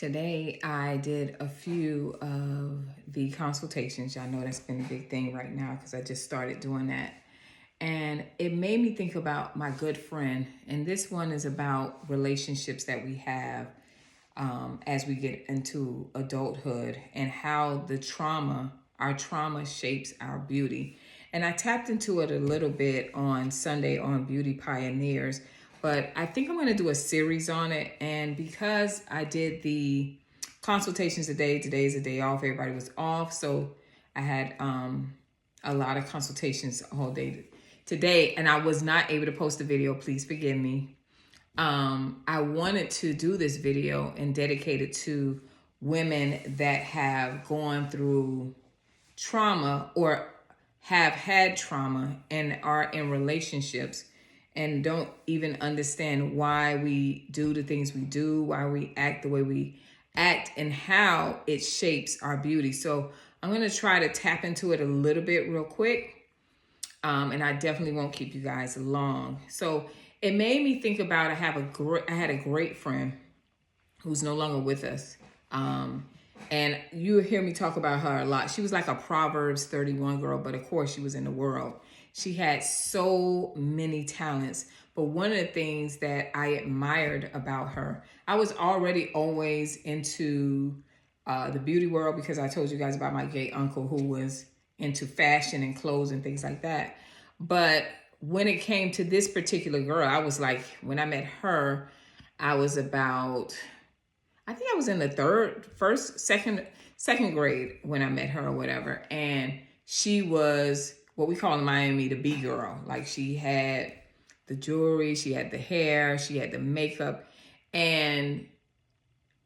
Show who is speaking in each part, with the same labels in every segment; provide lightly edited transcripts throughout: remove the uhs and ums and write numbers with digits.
Speaker 1: Today, I did a few of the consultations. Y'all know that's been a big thing right now because I just started doing that. And it made me think about my good friend. And this one is about relationships that we have as we get into adulthood and how our trauma shapes our beauty. And I tapped into it a little bit on Sunday on Beautypioneers, but I think I'm going to do a series on it. And because I did the consultations today's a day off, everybody was off. So I had a lot of consultations all day today, and I was not able to post a video. Please forgive me. I wanted to do this video and dedicate it to women that have gone through trauma or have had trauma and are in relationships and don't even understand why we do the things we do, why we act the way we act, and how it shapes our beauty. So I'm going to try to tap into it a little bit real quick. And I definitely won't keep you guys long. So it made me think about, I had a great friend who's no longer with us. And you hear me talk about her a lot. She was like a Proverbs 31 girl, but of course she was in the world. She had so many talents. But one of the things that I admired about her, I was already always into the beauty world because I told you guys about my gay uncle who was into fashion and clothes and things like that. But when it came to this particular girl, I was like, when I met her, I was about, I think I was in the second grade when I met her or whatever. And she was what we call in Miami, the B girl. Like she had the jewelry, she had the hair, she had the makeup. And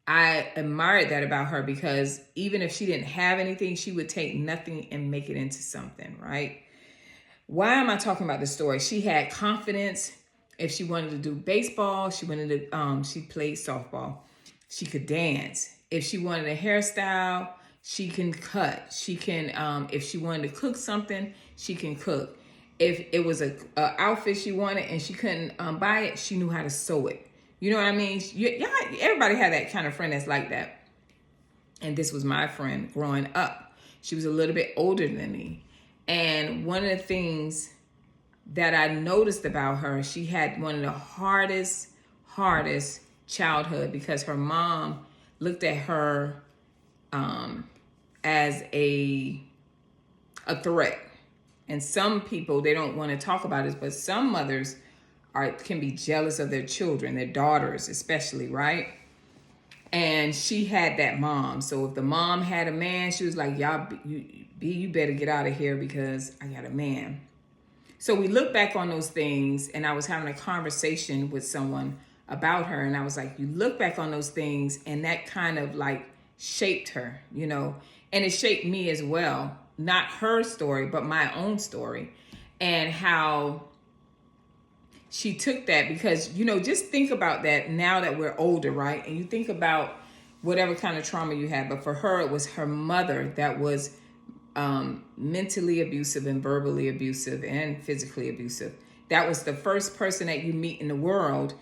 Speaker 1: I admired that about her because even if she didn't have anything, she would take nothing and make it into something, right? Why am I talking about this story? She had confidence. If she wanted to do baseball, she played softball. She could dance. If she wanted a hairstyle, she can cut. She can, if she wanted to cook something, she can cook. If it was a outfit she wanted and she couldn't buy it, she knew how to sew it. You know what I mean? Everybody had that kind of friend that's like that. And this was my friend growing up. She was a little bit older than me. And one of the things that I noticed about her, she had one of the hardest childhood because her mom looked at her as a threat. And some people, they don't want to talk about this, but some mothers can be jealous of their children, their daughters especially, right? And she had that mom. So if the mom had a man, she was like, you better get out of here because I got a man. So we look back on those things, and I was having a conversation with someone about her, and I was like, you look back on those things, and that kind of like shaped her, you know, and it shaped me as well. Not her story, but my own story, and how she took that because, you know, just think about that now that we're older, right? And you think about whatever kind of trauma you had. But for her, it was her mother that was mentally abusive and verbally abusive and physically abusive. That was the first person that you meet in the world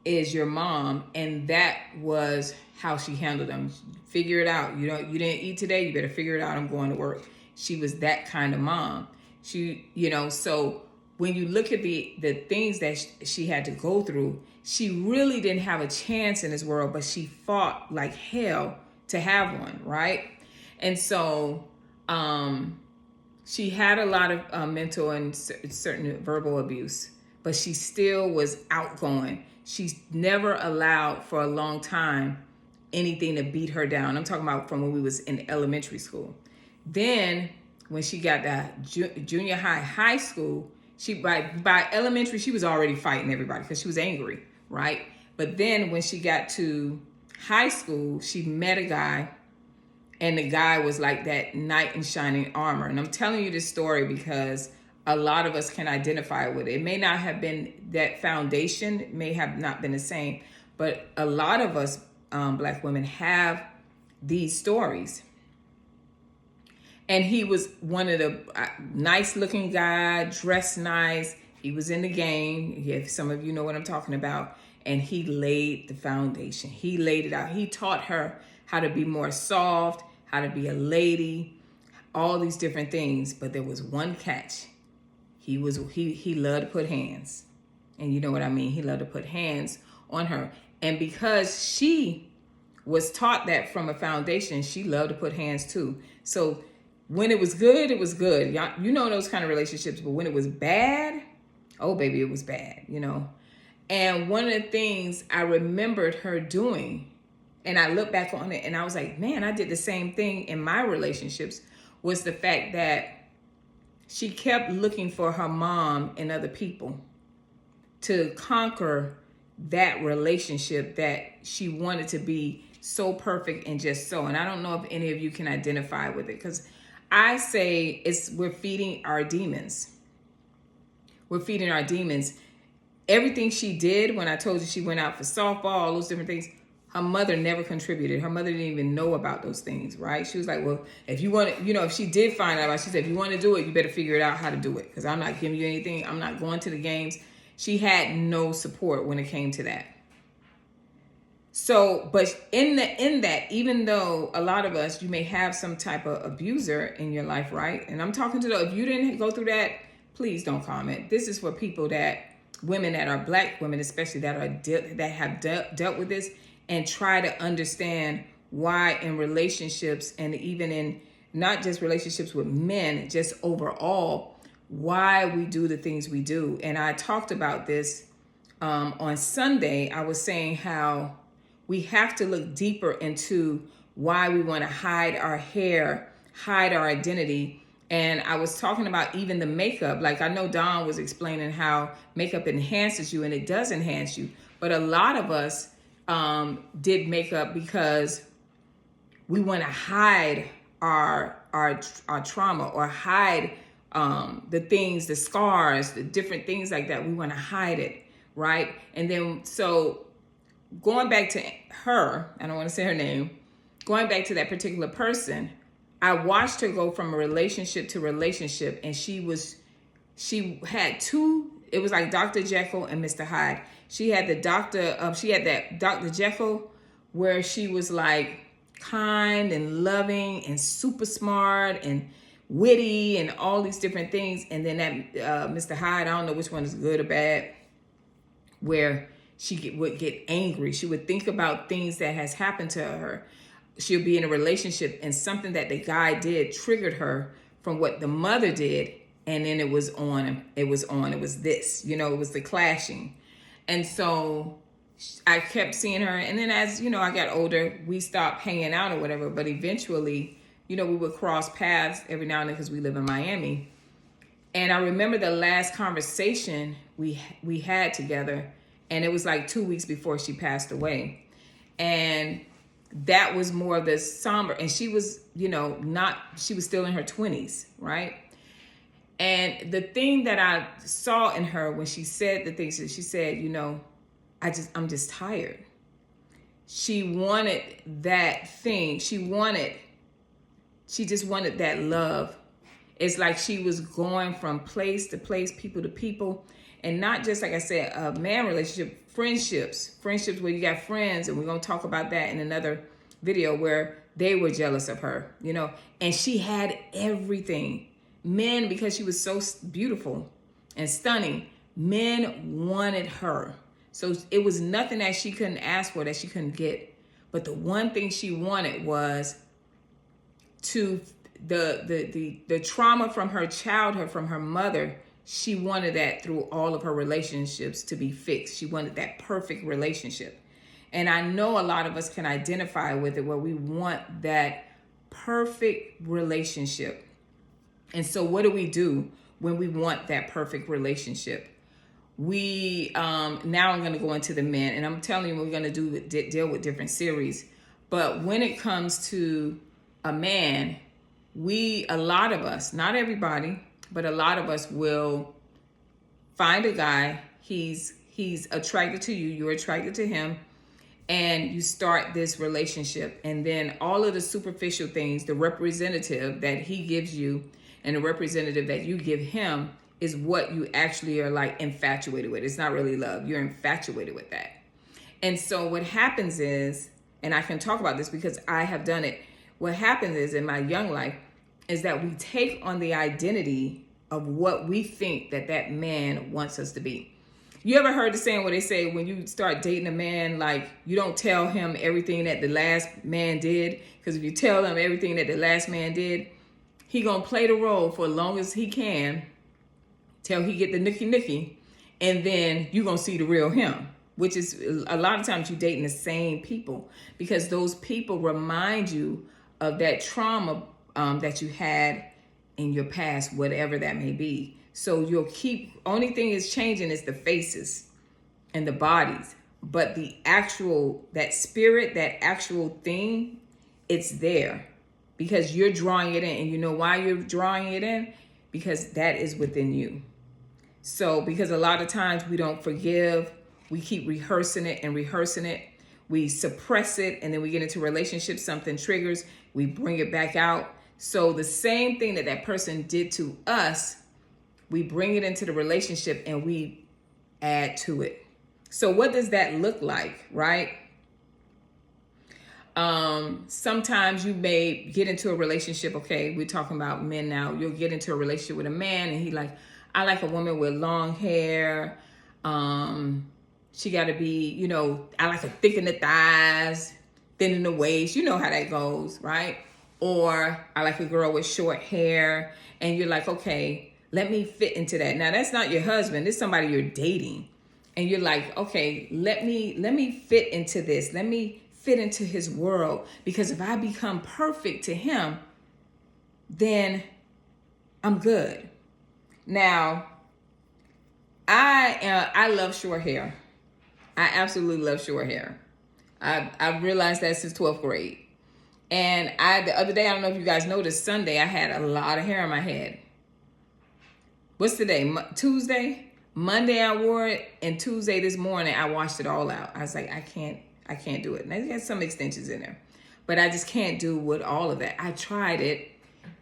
Speaker 1: is your mom. And that was how she handled them. Figure it out. You didn't eat today. You better figure it out. I'm going to work. She was that kind of mom. So when you look at the things that she had to go through, she really didn't have a chance in this world, but she fought like hell to have one, right? And so she had a lot of mental and certain verbal abuse, but she still was outgoing. She's never allowed for a long time anything to beat her down. I'm talking about from when we was in elementary school. Then when she got to junior high school, she by elementary, she was already fighting everybody because she was angry, right? But then when she got to high school, she met a guy, and the guy was like that knight in shining armor. And I'm telling you this story because a lot of us can identify with it. It may not have been that foundation, may have not been the same, but a lot of us Black women have these stories. And he was one of the nice looking guy, dressed nice. He was in the game. If some of you know what I'm talking about. and he laid the foundation. He laid it out. He taught her how to be more soft, how to be a lady, all these different things. But there was one catch. He loved to put hands. And you know what I mean? He loved to put hands on her. And because she was taught that from a foundation, she loved to put hands too. So when it was good, it was good. Y'all, you know those kind of relationships. But when it was bad, oh baby, it was bad, you know. And one of the things I remembered her doing, and I look back on it and I was like, man, I did the same thing in my relationships, was the fact that she kept looking for her mom and other people to conquer that relationship that she wanted to be so perfect and just so. And I don't know if any of you can identify with it, because I say we're feeding our demons. We're feeding our demons. Everything she did, when I told you she went out for softball, all those different things, her mother never contributed. Her mother didn't even know about those things, right? She was like, well, if you want to, if she did find out about it, she said, if you want to do it, you better figure it out how to do it, because I'm not giving you anything. I'm not going to the games. She had no support when it came to that. So, but in that, even though a lot of us, you may have some type of abuser in your life, right? And I'm talking to if you didn't go through that, please don't comment. This is for people women that are Black women, especially that have dealt with this, and try to understand why in relationships, and even in not just relationships with men, just overall, why we do the things we do. And I talked about this on Sunday. I was saying how we have to look deeper into why we want to hide our hair, hide our identity. And I was talking about even the makeup. Like, I know Dawn was explaining how makeup enhances you, and it does enhance you. But a lot of us did makeup because we want to hide our trauma, or hide the things, the scars, the different things like that. We want to hide it, right? And then, so going back to her, I don't want to say her name, going back to that particular person, I watched her go from a relationship to relationship, and she had two, it was like Dr. Jekyll and Mr. Hyde. She had that Dr. Jekyll where she was like kind and loving and super smart and witty and all these different things. And then that Mr. Hyde, I don't know which one is good or bad, where she would get angry. She would think about things that has happened to her. She'll be in a relationship and something that the guy did triggered her from what the mother did. And then it was this, it was the clashing. And so I kept seeing her. And then as, I got older, we stopped hanging out or whatever. But eventually, we would cross paths every now and then because we live in Miami. And I remember the last conversation we had together. And it was like 2 weeks before she passed away. And that was more of the somber. And she was, she was still in her 20s, right? And the thing that I saw in her when she said the things that she said, I'm just tired. She wanted that thing. She just wanted that love. It's like she was going from place to place, people to people. And not just, like I said, a man relationship, friendships where you got friends, and we're going to talk about that in another video, where they were jealous of her, and she had everything. Men, because she was so beautiful and stunning, men wanted her. So it was nothing that she couldn't ask for, that she couldn't get. But the one thing she wanted was to the trauma from her childhood, from her mother. She wanted that through all of her relationships to be fixed. She wanted that perfect relationship. And I know a lot of us can identify with it, where we want that perfect relationship. And so what do we do when we want that perfect relationship? We, now I'm going to go into the men, and I'm telling you, we're going to deal with different series. But when it comes to a man, a lot of us, not everybody, but a lot of us will find a guy. He's attracted to you. You're attracted to him. And you start this relationship. And then all of the superficial things, the representative that he gives you and the representative that you give him, is what you actually are like infatuated with. It's not really love. You're infatuated with that. And so what happens is, and I can talk about this because I have done it. What happens is in my young life is that we take on the identity of what we think that that man wants us to be. You ever heard the saying where they say when you start dating a man, like you don't tell him everything that the last man did, because if you tell him everything that the last man did, he gonna play the role for as long as he can till he get the nookie, and then you gonna see the real him. Which is a lot of times you dating the same people because those people remind you of that trauma that you had in your past, whatever that may be. So you'll keep, only thing is changing is the faces and the bodies, but the actual, that spirit, that actual thing, it's there because you're drawing it in. And you know why you're drawing it in? Because that is within you. So because a lot of times we don't forgive, we keep rehearsing it and rehearsing it. We suppress it, and then we get into relationships, something triggers, we bring it back out. So the same thing that that person did to us, we bring it into the relationship and we add to it. So what does that look like, right? Sometimes you may get into a relationship. Okay, we're talking about men now. You'll get into a relationship with a man and he like, I like a woman with long hair. She got to be, you know, I like her thick in the thighs, thin in the waist. You know how that goes, right? Or I like a girl with short hair, and you're like, okay, let me fit into that. Now that's not your husband. It's somebody you're dating, and you're like, okay, let me fit into this. Let me fit into his world, because if I become perfect to him, then I'm good. Now, I love short hair. I absolutely love short hair. I realized that since 12th grade. And the other day, I don't know if you guys noticed, Sunday, I had a lot of hair on my head. What's today? Tuesday? Monday I wore it, and Tuesday this morning I washed it all out. I was like, I can't do it. And I got some extensions in there, but I just can't do with all of that. I tried it.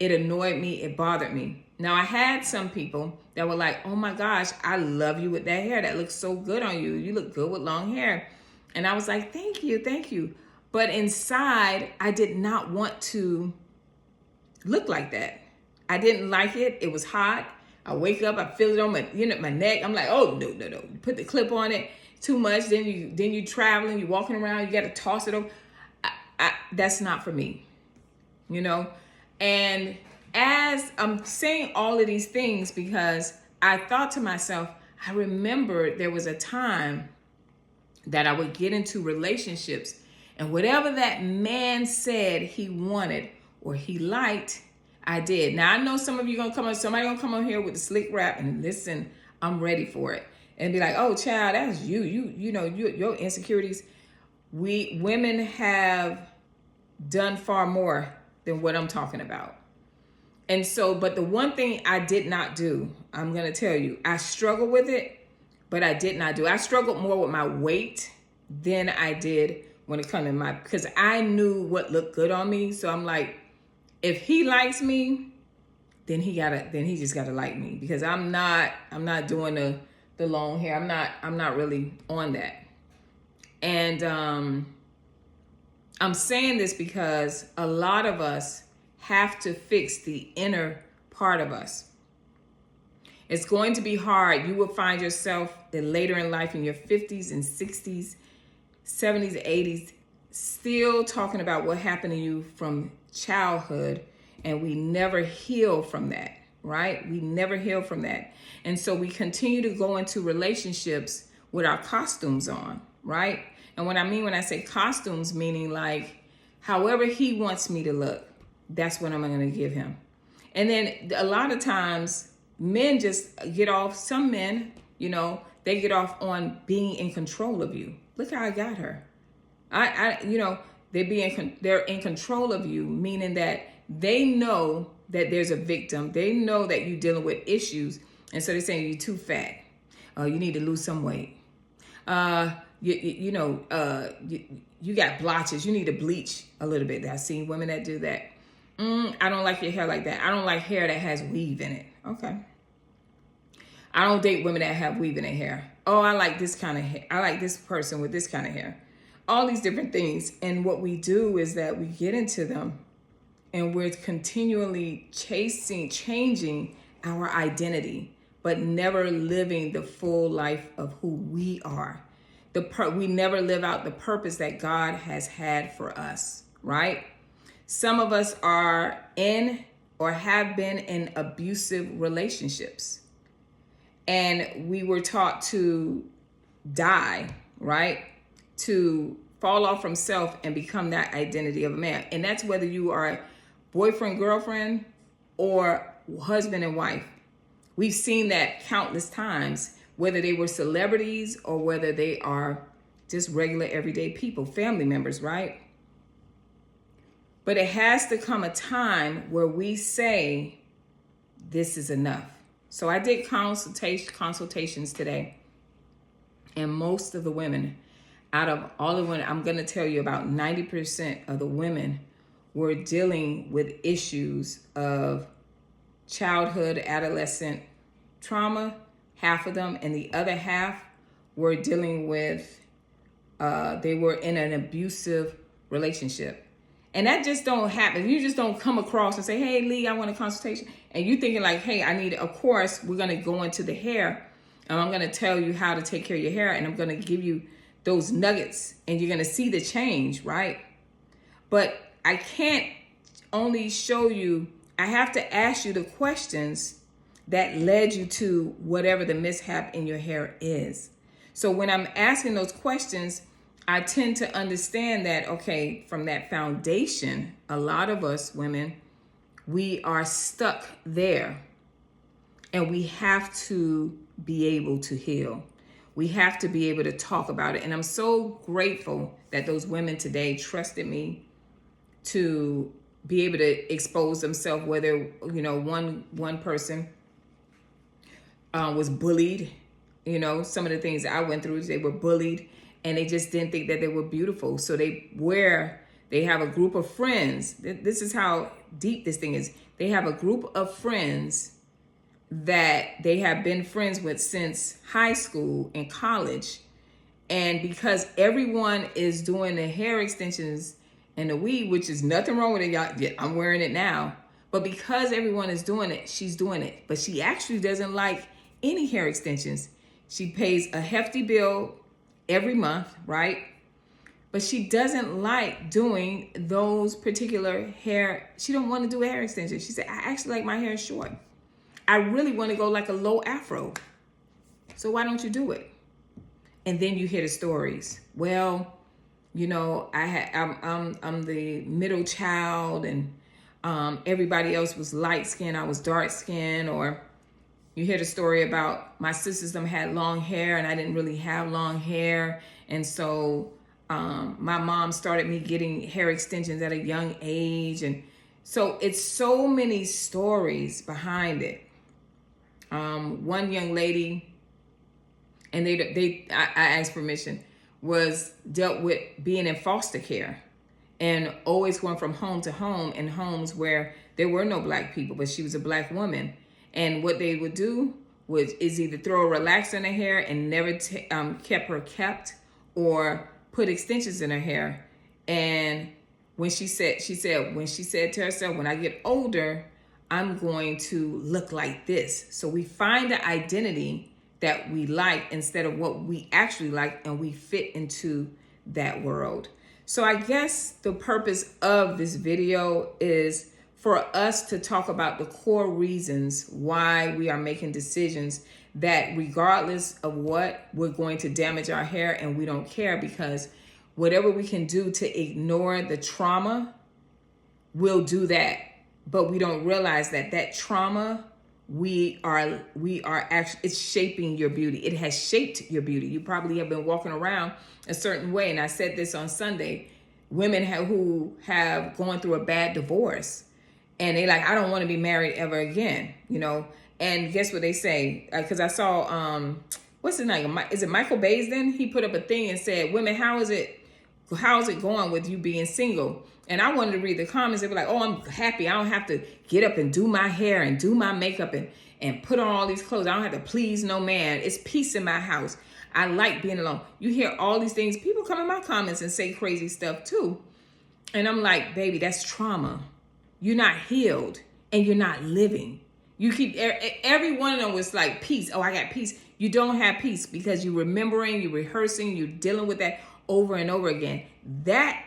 Speaker 1: It annoyed me. It bothered me. Now I had some people that were like, oh my gosh, I love you with that hair. That looks so good on you. You look good with long hair. And I was like, thank you, thank you. But inside, I did not want to look like that. I didn't like it. It was hot. I wake up, I feel it on my, my neck. I'm like, oh, no. You put the clip on it too much. Then you traveling, you walking around, you got to toss it over. That's not for me, And as I'm saying all of these things, because I thought to myself, I remember there was a time that I would get into relationships, and whatever that man said he wanted or he liked, I did. Now I know some of you somebody gonna come on here with the slick rap, and listen, I'm ready for it, and be like, oh child, that's you. Your insecurities. We women have done far more than what I'm talking about. And so, but the one thing I did not do, I'm going to tell you, I struggled with it, but I did not do. I struggled more with my weight than I did when it comes to because I knew what looked good on me. So I'm like, if he likes me, then he just gotta like me, because I'm not doing the long hair. I'm not really on that. And I'm saying this because a lot of us have to fix the inner part of us. It's going to be hard. You will find yourself that later in life, in your 50s and 60s, 70s, 80s, still talking about what happened to you from childhood, and we never heal from that, right? We never heal from that. And so we continue to go into relationships with our costumes on, right? And what I mean when I say costumes, meaning like however he wants me to look, that's what I'm going to give him. And then a lot of times men just get off, some men, they get off on being in control of you. Look how I got her. They're in control of you, meaning that they know that there's a victim. They know that you're dealing with issues. And so they're saying you're too fat. You need to lose some weight. You got blotches. You need to bleach a little bit. I've seen women that do that. I don't like your hair like that. I don't like hair that has weave in it. Okay. I don't date women that have weave in their hair. Oh, I like this kind of hair. I like this person with this kind of hair. All these different things. And what we do is that we get into them and we're continually changing our identity, but never living the full life of who we are. We never live out the purpose that God has had for us, right? Some of us are in or have been in abusive relationships. And we were taught to die, right? To fall off from self and become that identity of a man. And that's whether you are boyfriend, girlfriend, or husband and wife. We've seen that countless times, whether they were celebrities or whether they are just regular everyday people, family members, right? But it has to come a time where we say, this is enough. So I did consultations today. And most of the women, out of all the women, I'm going to tell you about 90% of the women were dealing with issues of childhood, adolescent trauma, half of them, and the other half were dealing with, they were in an abusive relationship. And that just don't happen. You just don't come across and say, hey, Lee, I want a consultation. And you thinking like, hey, I need, of course, we're going to go into the hair. And I'm going to tell you how to take care of your hair. And I'm going to give you those nuggets. And you're going to see the change, right? But I can't only show you, I have to ask you the questions that led you to whatever the mishap in your hair is. So when I'm asking those questions, I tend to understand that, okay, from that foundation, a lot of us women, we are stuck there. And we have to be able to heal. We have to be able to talk about it. And I'm so grateful that those women today trusted me to be able to expose themselves, whether, you know, one person was bullied. You know, some of the things I went through, they were bullied. And they just didn't think that they were beautiful. So they have a group of friends. This is how deep this thing is. They have a group of friends that they have been friends with since high school and college. And because everyone is doing the hair extensions and the weave, which is nothing wrong with it, y'all. Yeah, I'm wearing it now. But because everyone is doing it, she's doing it. But she actually doesn't like any hair extensions. She pays a hefty bill every month, right? But she doesn't like doing those particular hair. She don't want to do a hair extension. She said, I actually like my hair short. I really want to go like a low afro. So why don't you do it? And then you hear the stories. Well, you know, I'm the middle child, and everybody else was light skinned. I was dark skinned. Or you hear the story about my sisters them had long hair and I didn't really have long hair. And so my mom started me getting hair extensions at a young age. And so it's so many stories behind it. One young lady, and I asked permission, was dealt with being in foster care and always going from home to home in homes where there were no black people, but she was a black woman. And what they would do is either throw a relaxer in her hair and never kept her kept, or put extensions in her hair. And when she said to herself, when I get older, I'm going to look like this. So we find the identity that we like instead of what we actually like, and we fit into that world. So I guess the purpose of this video is for us to talk about the core reasons why we are making decisions that regardless of what, we're going to damage our hair, and we don't care, because whatever we can do to ignore the trauma, we'll do that. But we don't realize that trauma, we are actually, it's shaping your beauty. It has shaped your beauty. You probably have been walking around a certain way. And I said this on Sunday, women who have gone through a bad divorce, and they like, I don't want to be married ever again, you know. And guess what they say? Because I saw, what's his name? Is it Michael Baisden? He put up a thing and said, women, how is it going with you being single? And I wanted to read the comments. They were like, oh, I'm happy. I don't have to get up and do my hair and do my makeup. and put on all these clothes. I don't have to please no man. It's peace in my house. I like being alone. You hear all these things. People come in my comments and say crazy stuff too. And I'm like, baby, that's trauma. You're not healed and you're not living. You keep, every one of them was like peace. Oh, I got peace. You don't have peace because you're remembering, you're rehearsing, you're dealing with that over and over again. That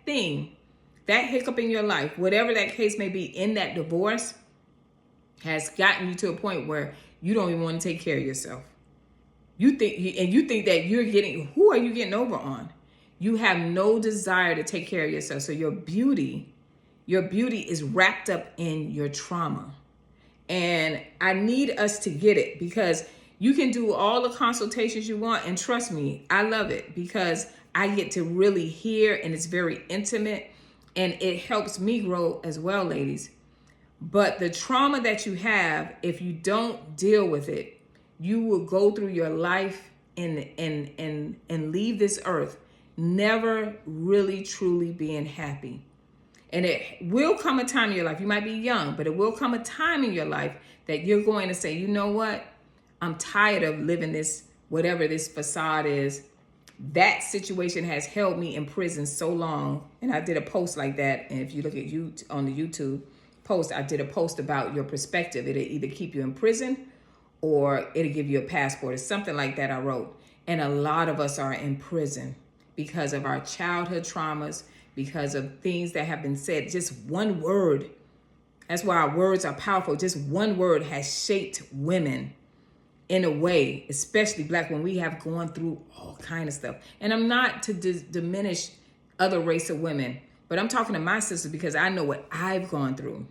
Speaker 1: thing, that hiccup in your life, whatever that case may be in that divorce, has gotten you to a point where you don't even want to take care of yourself. You think that you're getting, who are you getting over on? You have no desire to take care of yourself. So your beauty is wrapped up in your trauma. And I need us to get it, because you can do all the consultations you want. And trust me, I love it because I get to really hear, and it's very intimate, and it helps me grow as well, ladies. But the trauma that you have, if you don't deal with it, you will go through your life and leave this earth never really truly being happy. And it will come a time in your life, you might be young, but it will come a time in your life that you're going to say, you know what? I'm tired of living this, whatever this facade is. That situation has held me in prison so long. And I did a post like that. And if you look at you on the YouTube post, I did a post about your perspective. It'll either keep you in prison or it'll give you a passport. It's something like that I wrote. And a lot of us are in prison because of our childhood traumas, because of things that have been said. Just one word. That's why our words are powerful. Just one word has shaped women in a way, especially Black, when we have gone through all kind of stuff. And I'm not to diminish other race of women, but I'm talking to my sisters because I know what I've gone through.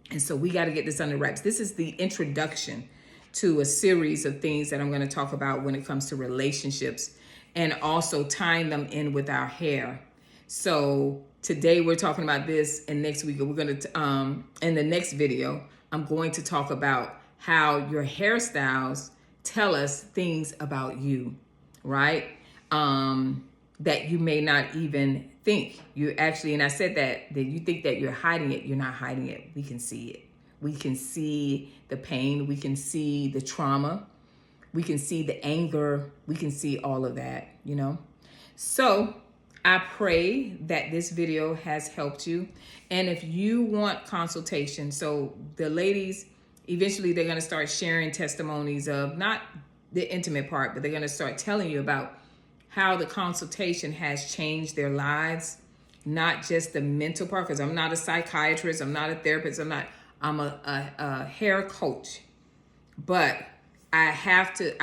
Speaker 1: And so we got to get this under wraps. This is the introduction to a series of things that I'm going to talk about when it comes to relationships, and also tying them in with our hair. So today we're talking about this, and next week we're going to, in the next video, I'm going to talk about how your hairstyles tell us things about you, right? That you may not even think. You actually, and I said that you think that you're hiding it. You're not hiding it. We can see it. We can see the pain. We can see the trauma. We can see the anger. We can see all of that, you know? So I pray that this video has helped you. And if you want consultation, so the ladies, eventually they're going to start sharing testimonies of not the intimate part, but they're going to start telling you about how the consultation has changed their lives, not just the mental part, because I'm not a psychiatrist, I'm not a therapist, I'm a hair coach. But I have to,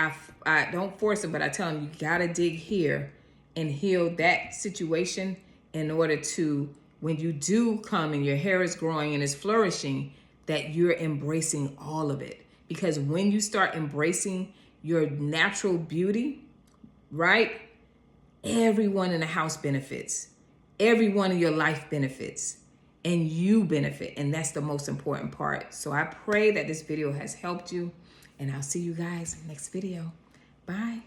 Speaker 1: I don't force them, but I tell them, you got to dig here and heal that situation in order to, when you do come and your hair is growing and is flourishing, that you're embracing all of it. Because when you start embracing your natural beauty, right? Everyone in the house benefits. Everyone in your life benefits. And you benefit. And that's the most important part. So I pray that this video has helped you. And I'll see you guys next video. Bye.